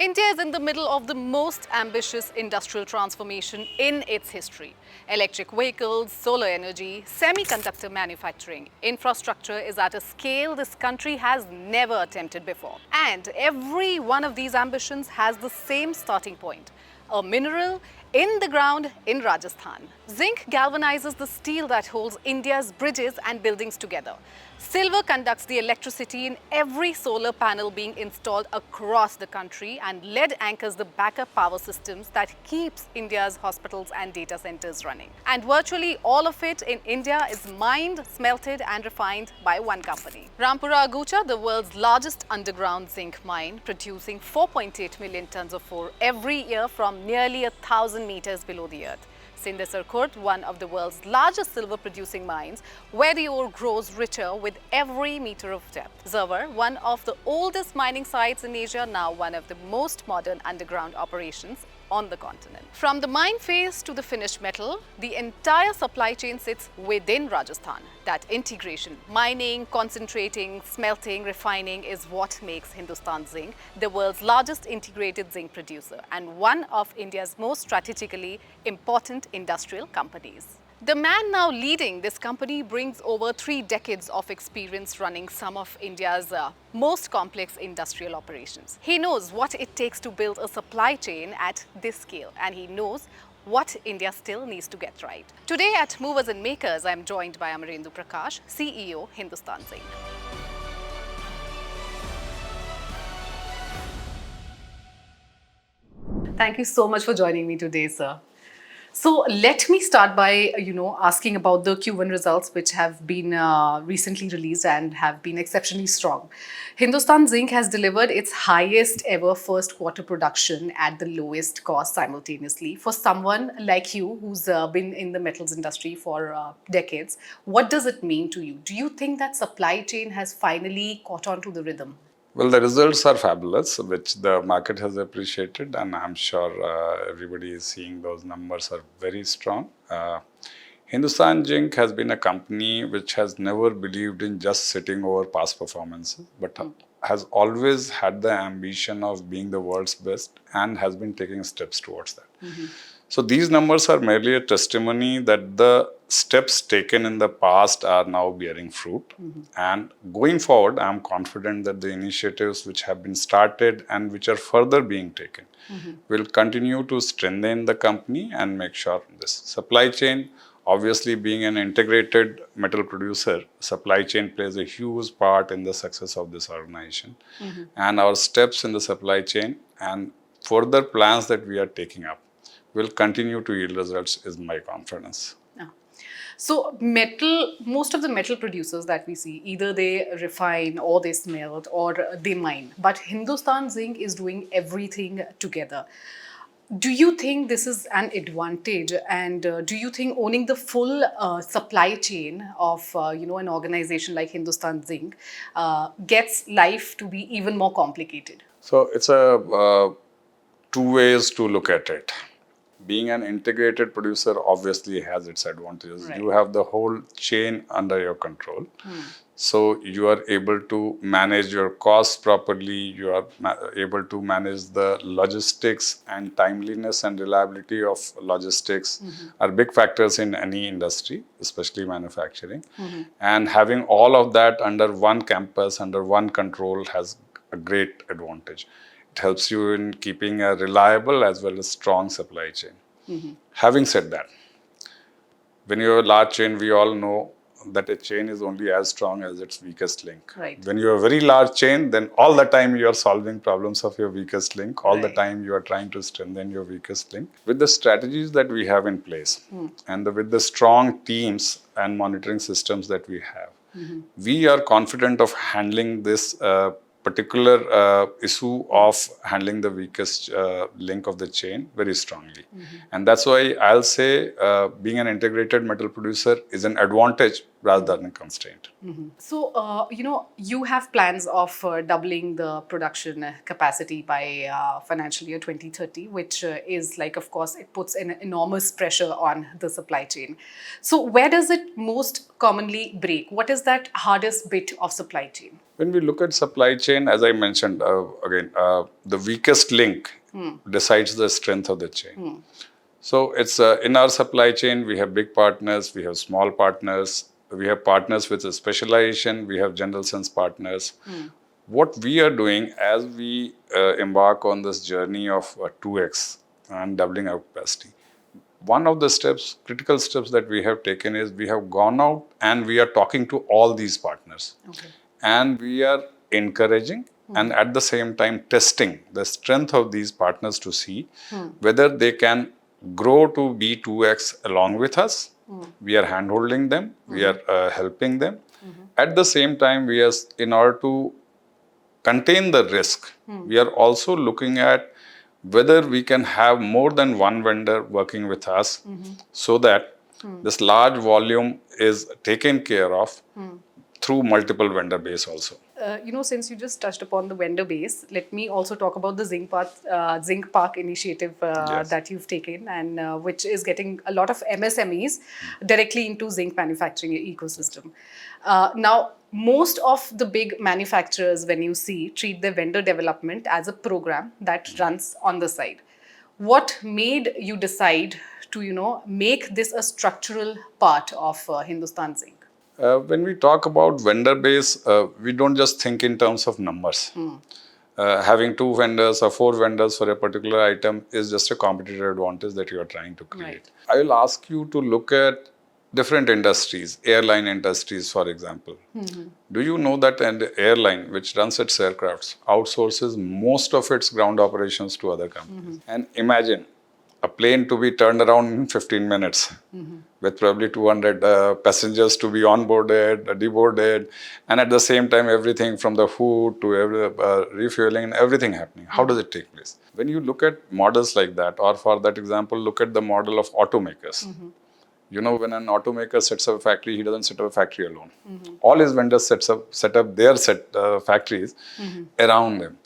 India is in the middle of the most ambitious industrial transformation in its history. Electric vehicles, solar energy, semiconductor manufacturing, infrastructure is at a scale this country has never attempted before. And every one of these ambitions has the same starting point, a mineral in the ground in Rajasthan. Zinc galvanizes the steel that holds India's bridges and buildings together. Silver conducts the electricity in every solar panel being installed across the country, and lead anchors the backup power systems that keeps India's hospitals and data centers running. And virtually all of it in India is mined, smelted and refined by one company. Rampura Agucha, the world's largest underground zinc mine, producing 4.8 million tons of ore every year from nearly 1,000 meters below the earth. Sindh-Sarkurt, one of the world's largest silver-producing mines, where the ore grows richer with every meter of depth. Zawar, one of the oldest mining sites in Asia, now one of the most modern underground operations on the continent. From the mine phase to the finished metal, the entire supply chain sits within Rajasthan. That integration, mining, concentrating, smelting, refining is what makes Hindustan Zinc the world's largest integrated zinc producer and one of India's most strategically important industrial companies. The man now leading this company brings over 3 decades of experience running some of India's most complex industrial operations. He knows what it takes to build a supply chain at this scale, and he knows what India still needs to get right. Today at Movers and Makers, I am joined by Amarendu Prakash, CEO, Hindustan Zinc. Thank you so much for joining me today, sir. So let me start by, asking about the Q1 results, which have been recently released and have been exceptionally strong. Hindustan Zinc has delivered its highest ever first quarter production at the lowest cost simultaneously. For someone like you who's been in the metals industry for decades, what does it mean to you? Do you think that supply chain has finally caught on to the rhythm? Well, the results are fabulous, which the market has appreciated, and I'm sure everybody is seeing those numbers are very strong. Hindustan Zinc has been a company which has never believed in just sitting over past performances, but has always had the ambition of being the world's best and has been taking steps towards that. So these numbers are merely a testimony that the steps taken in the past are now bearing fruit. And going forward, I am confident that the initiatives which have been started and which are further being taken will continue to strengthen the company and make sure this supply chain, obviously being an integrated metal producer, supply chain plays a huge part in the success of this organization. And our steps in the supply chain and further plans that we are taking up will continue to yield results is my confidence. So most of the metal producers that we see, either they refine or they smelt or they mine, but Hindustan Zinc is doing everything together. Do you think this is an advantage, and do you think owning the full supply chain of an organization like Hindustan Zinc gets life to be even more complicated? So it's a two ways to look at it. Being an integrated producer obviously has its advantages. Right. You have the whole chain under your control. So you are able to manage your costs properly. You are able to manage the logistics, and timeliness and reliability of logistics are big factors in any industry, especially manufacturing. And having all of that under one campus, under one control has a great advantage. It helps you in keeping a reliable as well as strong supply chain. Having said that, when you have a large chain, we all know that a chain is only as strong as its weakest link. Right. When you have a very large chain, then all the time you are solving problems of your weakest link. All the time you are trying to strengthen your weakest link. With the strategies that we have in place and with the strong teams and monitoring systems that we have, we are confident of handling this particular issue of handling the weakest link of the chain very strongly. And that's why I'll say being an integrated metal producer is an advantage rather than a constraint. So, you have plans of doubling the production capacity by financial year 2030, which is like, of course, it puts an enormous pressure on the supply chain. So, where does it most commonly break? What is that hardest bit of supply chain? When we look at supply chain, as I mentioned, the weakest link decides the strength of the chain. So it's in our supply chain, we have big partners, we have small partners, we have partners with a specialization, we have general sense partners. What we are doing as we embark on this journey of 2x and doubling our capacity, one of the steps, critical steps that we have taken is we have gone out and we are talking to all these partners. Okay. And we are encouraging and at the same time testing the strength of these partners to see whether they can grow to be 2x along with us. We are hand-holding them, we are helping them. At the same time, we are, in order to contain the risk, we are also looking at whether we can have more than one vendor working with us so that this large volume is taken care of through multiple vendor base also. Since you just touched upon the vendor base, let me also talk about the Zinc Park initiative Yes. that you've taken, and which is getting a lot of MSMEs directly into zinc manufacturing ecosystem. Now, most of the big manufacturers, when you see, treat their vendor development as a program that runs on the side. What made you decide to, make this a structural part of Hindustan Zinc? When we talk about vendor base, we don't just think in terms of numbers. Having 2 vendors or 4 vendors for a particular item is just a competitive advantage that you are trying to create. Right. I will ask you to look at different industries, airline industries, for example. Do you know that an airline which runs its aircrafts outsources most of its ground operations to other companies? And imagine a plane to be turned around in 15 minutes with probably 200 passengers to be onboarded, deboarded, and at the same time everything from the food to refueling and everything happening. How does it take place? When you look at models like that, or for that example, look at the model of automakers. When an automaker sets up a factory, he doesn't set up a factory alone. All his vendors set up their factories around them.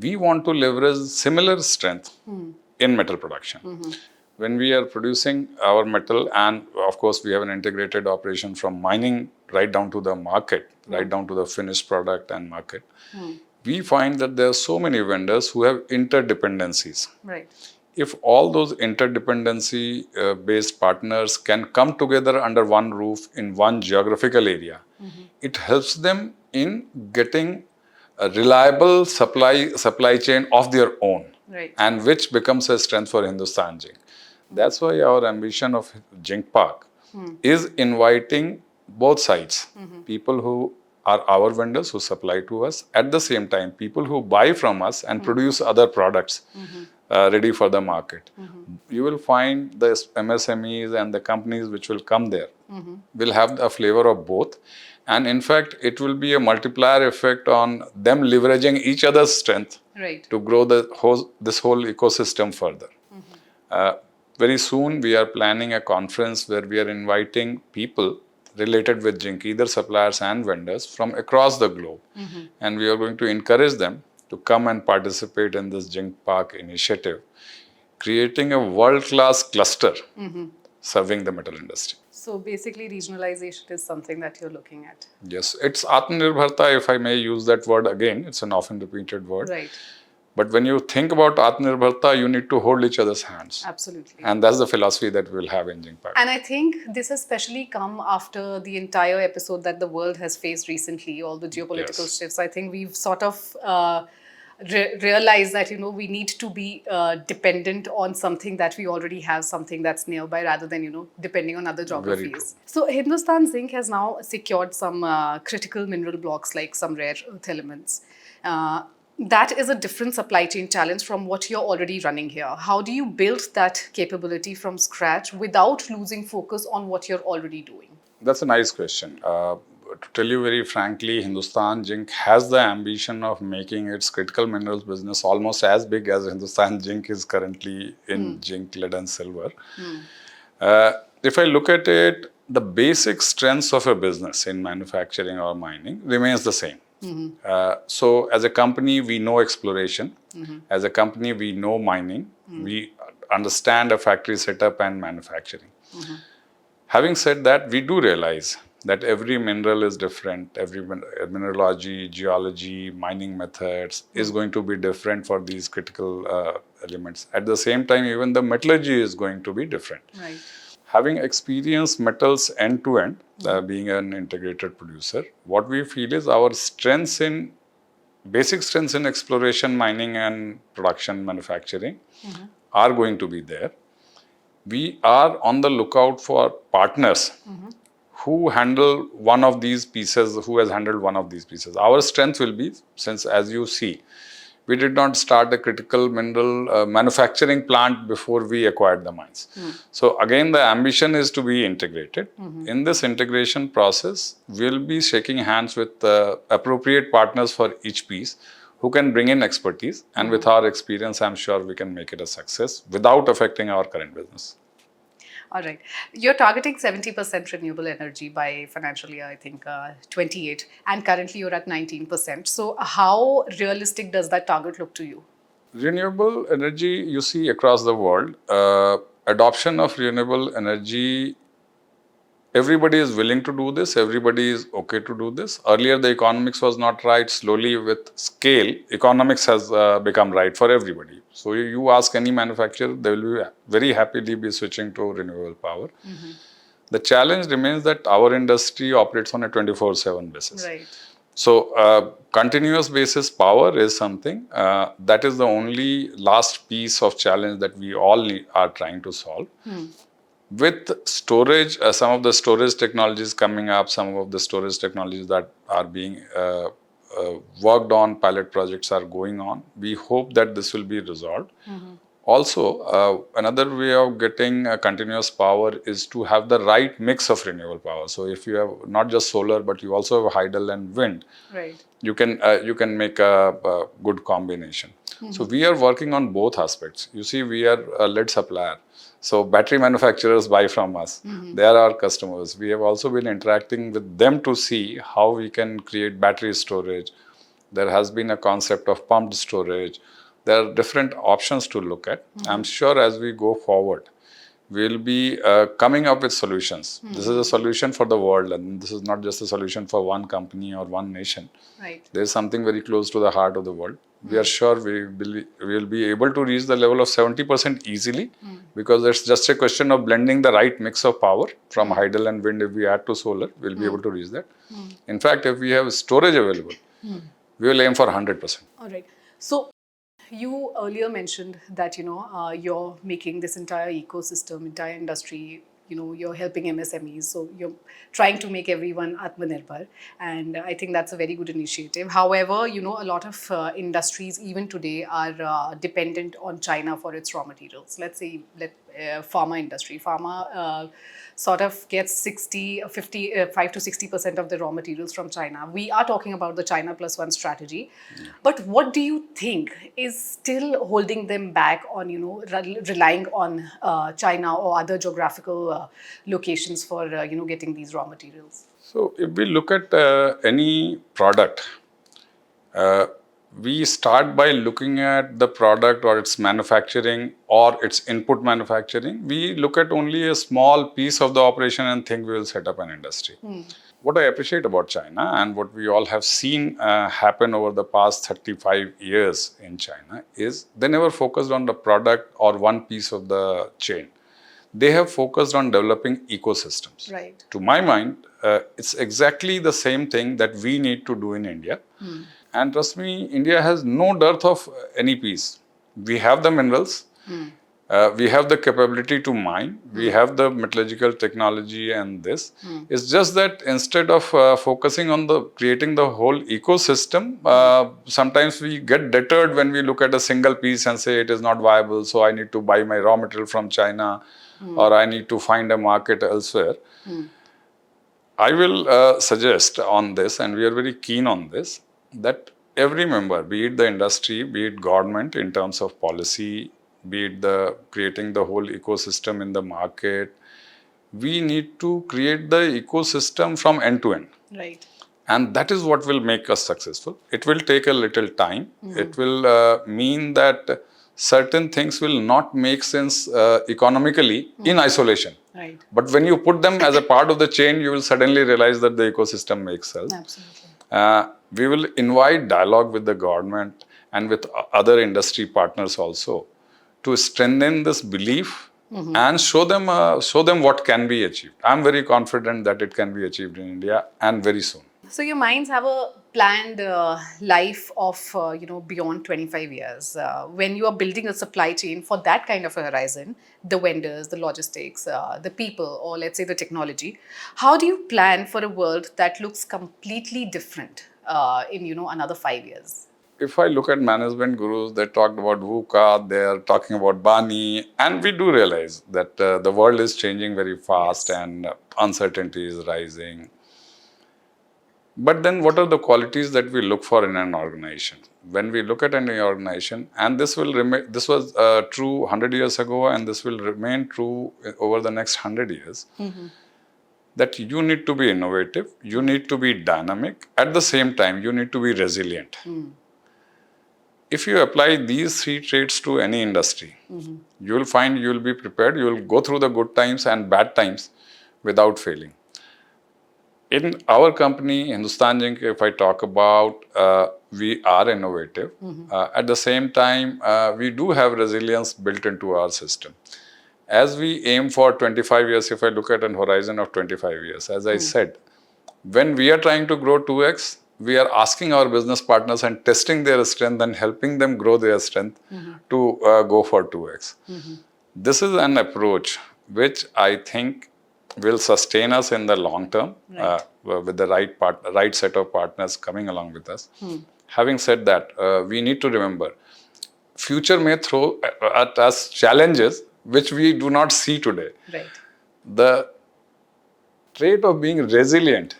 We want to leverage similar strength in metal production. When we are producing our metal, and of course we have an integrated operation from mining right down to the market, right down to the finished product and market, we find that there are so many vendors who have interdependencies. Right. If all those interdependency based partners can come together under one roof in one geographical area, it helps them in getting a reliable supply chain of their own. Right. And which becomes a strength for Hindustan Zinc. That's why our ambition of Zinc Park is inviting both sides, people who are our vendors who supply to us, at the same time people who buy from us and produce other products ready for the market. You will find the MSMEs and the companies which will come there will have a flavor of both. And in fact, it will be a multiplier effect on them leveraging each other's strength to grow this whole ecosystem further. Very soon, we are planning a conference where we are inviting people related with zinc, either suppliers and vendors from across the globe. And we are going to encourage them to come and participate in this Zinc Park initiative, creating a world-class cluster serving the metal industry. So basically, regionalization is something that you're looking at. Yes, it's Atmanirbharta, if I may use that word again. It's an often repeated word. Right. But when you think about Atmanirbharta, you need to hold each other's hands. Absolutely. And that's the philosophy that we'll have in Zinc Park. And I think this has especially come after the entire episode that the world has faced recently, all the geopolitical shifts. I think we've sort of realized that, we need to be dependent on something that we already have, something that's nearby, rather than, depending on other geographies. So Hindustan Zinc has now secured some critical mineral blocks like some rare earth elements. That is a different supply chain challenge from what you're already running here. How do you build that capability from scratch without losing focus on what you're already doing? That's a nice question. To tell you very frankly, Hindustan Zinc has the ambition of making its critical minerals business almost as big as Hindustan Zinc is currently in zinc, lead and silver. If I look at it, the basic strengths of a business in manufacturing or mining remains the same. So as a company, we know exploration. As a company, we know mining. We understand a factory setup and manufacturing. Having said that, we do realize that every mineral is different. Every mineralogy, geology, mining methods is going to be different for these critical elements. At the same time, even the metallurgy is going to be different. Right. Having experienced metals end to end, being an integrated producer, what we feel is our basic strengths in exploration, mining, and production manufacturing are going to be there. We are on the lookout for partners who handle one of these pieces, who has handled one of these pieces. Our strength will be, since as you see, we did not start a critical mineral manufacturing plant before we acquired the mines. So again, the ambition is to be integrated. In this integration process, we'll be shaking hands with appropriate partners for each piece who can bring in expertise. And with our experience, I'm sure we can make it a success without affecting our current business. All right. You're targeting 70% renewable energy by financial year, I think, 28. And currently you're at 19%. So how realistic does that target look to you? Renewable energy, you see across the world, adoption of renewable energy, everybody is willing to do this. Everybody is okay to do this. Earlier, the economics was not right. Slowly, with scale, economics has become right for everybody. So you ask any manufacturer, they will be very happily be switching to renewable power. The challenge remains that our industry operates on a 24/7 basis. Right. So continuous basis power is something that is the only last piece of challenge that we all are trying to solve. With storage, some of the storage technologies coming up, some of the storage technologies that are being worked on, pilot projects are going on. We hope that this will be resolved. Also, another way of getting continuous power is to have the right mix of renewable power. So if you have not just solar, but you also have hydel and wind, right, you can make a good combination. So we are working on both aspects. You see, we are a lead supplier. So battery manufacturers buy from us. They are our customers. We have also been interacting with them to see how we can create battery storage. There has been a concept of pumped storage. There are different options to look at. I'm sure as we go forward, we'll be coming up with solutions. This is a solution for the world, and this is not just a solution for one company or one nation. right. There's something very close to the heart of the world. We are sure we will be able to reach the level of 70% easily, because it's just a question of blending the right mix of power from hydel and wind. If we add to solar, we'll be able to reach that. In fact, if we have storage available, we will aim for 100%. All right. So you earlier mentioned that, you're making this entire ecosystem, entire industry, you're helping MSMEs. So you're trying to make everyone Atmanirbhar. And I think that's a very good initiative. However, a lot of industries even today are dependent on China for its raw materials. Let's say pharma industry. Pharma sort of gets 5 to 60% of the raw materials from China. We are talking about the China plus one strategy. But what do you think is still holding them back on, relying on China or other geographical locations for, getting these raw materials? So if we look at any product, we start by looking at the product or its manufacturing or its input manufacturing. We look at only a small piece of the operation and think we will set up an industry. What I appreciate about China and what we all have seen happen over the past 35 years in China is they never focused on the product or one piece of the chain. They have focused on developing ecosystems. Right. To my mind, it's exactly the same thing that we need to do in India. And trust me, India has no dearth of any piece. We have the minerals. We have the capability to mine. We have the metallurgical technology and this. It's just that instead of focusing on creating the whole ecosystem, sometimes we get deterred when we look at a single piece and say it is not viable, so I need to buy my raw material from China or I need to find a market elsewhere. I will suggest on this, and we are very keen on this, that every member, be it the industry, be it government in terms of policy, be it creating the whole ecosystem in the market, we need to create the ecosystem from end to end. Right. And that is what will make us successful. It will take a little time. It will mean that certain things will not make sense economically in isolation. Right. But when you put them as a part of the chain, you will suddenly realize that the ecosystem makes sense. Absolutely. We will invite dialogue with the government and with other industry partners also to strengthen this belief and show them what can be achieved. I'm very confident that it can be achieved in India and very soon. So your mines have a planned life of beyond 25 years. When you are building a supply chain for that kind of a horizon, the vendors, the logistics, the people, or let's say the technology, how do you plan for a world that looks completely different in another 5 years? If I look at management gurus, they talked about VUCA, they are talking about Bani, and we do realize that the world is changing very fast and uncertainty is rising. But then what are the qualities that we look for in an organization? When we look at any organization, and this will remain, this was true 100 years ago, and this will remain true over the next 100 years, that you need to be innovative, you need to be dynamic, at the same time, you need to be resilient. If you apply these three traits to any industry, you will find you will be prepared, you will go through the good times and bad times without failing. In our company, Hindustan Zinc, if I talk about, we are innovative. At the same time, we do have resilience built into our system. As we aim for 25 years, if I look at an horizon of 25 years, as I said, when we are trying to grow 2x, we are asking our business partners and testing their strength and helping them grow their strength to go for 2x. This is an approach which I think will sustain us in the long term, with the right set of partners coming along with us. Having said that, we need to remember, future may throw at us challenges which we do not see today. Right. The trait of being resilient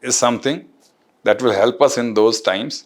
is something that will help us in those times.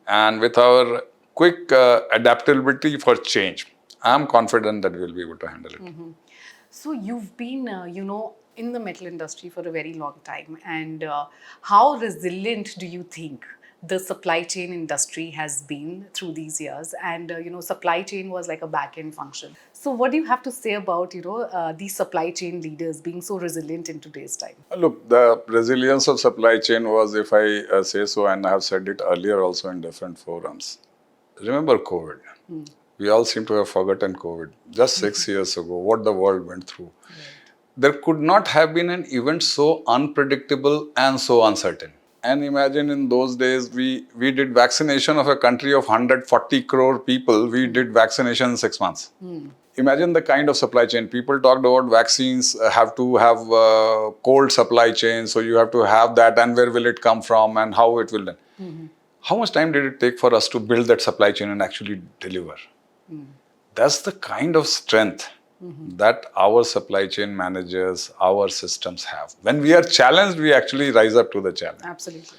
And with our quick adaptability for change, I'm confident that we'll be able to handle it. So you've been, in the metal industry for a very long time. And how resilient do you think the supply chain industry has been through these years? And, supply chain was like a back-end function. So what do you have to say about, these supply chain leaders being so resilient in today's time? Look, the resilience of supply chain was, if I say so, and I have said it earlier also in different forums. Remember COVID. We all seem to have forgotten COVID. Just 6 years ago, what the world went through. There could not have been an event so unpredictable and so uncertain. And imagine in those days, we did vaccination of a country of 140 crore people. We did vaccination in 6 months. Imagine the kind of supply chain. People talked about vaccines have to have cold supply chain, so you have to have that, and where will it come from and how it will then. How much time did it take for us to build that supply chain and actually deliver? That's the kind of strength that our supply chain managers, our systems have. When we are challenged, we actually rise up to the challenge. Absolutely.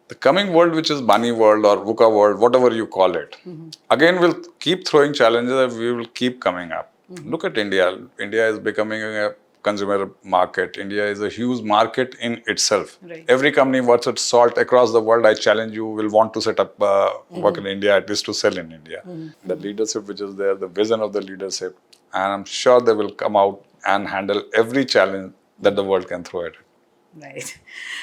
The coming world, which is Bani world or VUCA world, whatever you call it, again will keep throwing challenges and we will keep coming up. Look at India. India is becoming a consumer market. India is a huge market in itself. Right. Every company worth its salt across the world, I challenge you, will want to set up work in India, at least to sell in India. The leadership which is there, the vision of the leadership, and I'm sure they will come out and handle every challenge that the world can throw at it. Right.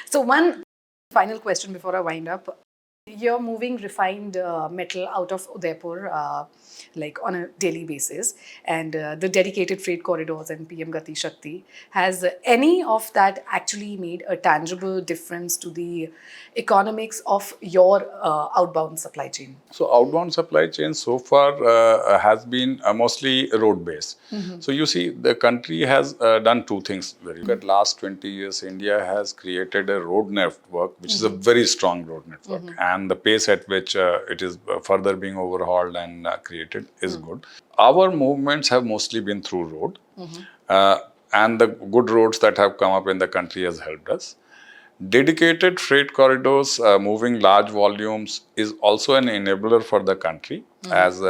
So one final question before I wind up. You're moving refined metal out of Udaipur like on a daily basis, and the dedicated freight corridors and PM Gati Shakti. Has any of that actually made a tangible difference to the economics of your outbound supply chain? So outbound supply chain so far has been mostly road based. So you see, the country has done two things. Look at last 20 years, India has created a road network, which is a very strong road network. And the pace at which it is further being overhauled and created is good. Our movements have mostly been through road. And the good roads that have come up in the country has helped us. Dedicated freight corridors, moving large volumes, is also an enabler for the country, as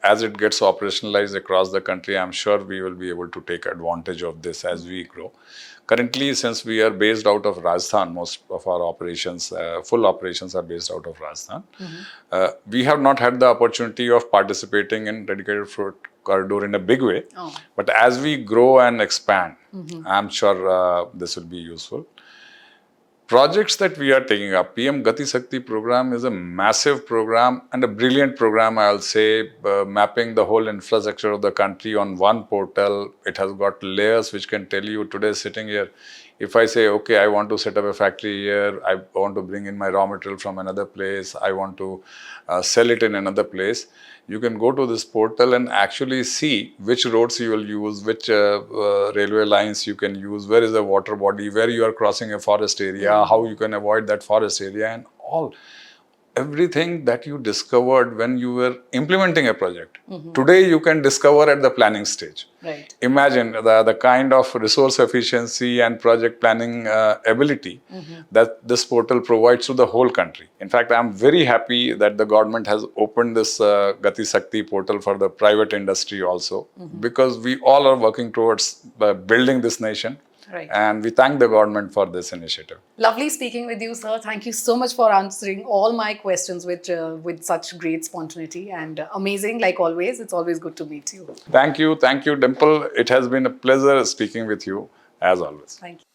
as it gets operationalized across the country, I'm sure we will be able to take advantage of this as we grow. Currently, since we are based out of Rajasthan, most of our operations, full operations are based out of Rajasthan. We have not had the opportunity of participating in dedicated fruit corridor in a big way. But as we grow and expand, I'm sure this will be useful. Projects that we are taking up, PM Gati Shakti program is a massive program and a brilliant program, I'll say, mapping the whole infrastructure of the country on one portal. It has got layers which can tell you today sitting here, if I say, okay, I want to set up a factory here, I want to bring in my raw material from another place, I want to sell it in another place, you can go to this portal and actually see which roads you will use, which railway lines you can use, where is the water body, where you are crossing a forest area, how you can avoid that forest area, and everything that you discovered when you were implementing a project. Today you can discover at the planning stage. Right. Imagine the kind of resource efficiency and project planning ability that this portal provides to the whole country. In fact, I'm very happy that the government has opened this Gati Shakti portal for the private industry also, because we all are working towards building this nation. Right. And we thank the government for this initiative. Lovely speaking with you, sir. Thank you so much for answering all my questions with such great spontaneity and amazing, like always. It's always good to meet you. Thank you, Dimple. It has been a pleasure speaking with you as always. Thank you.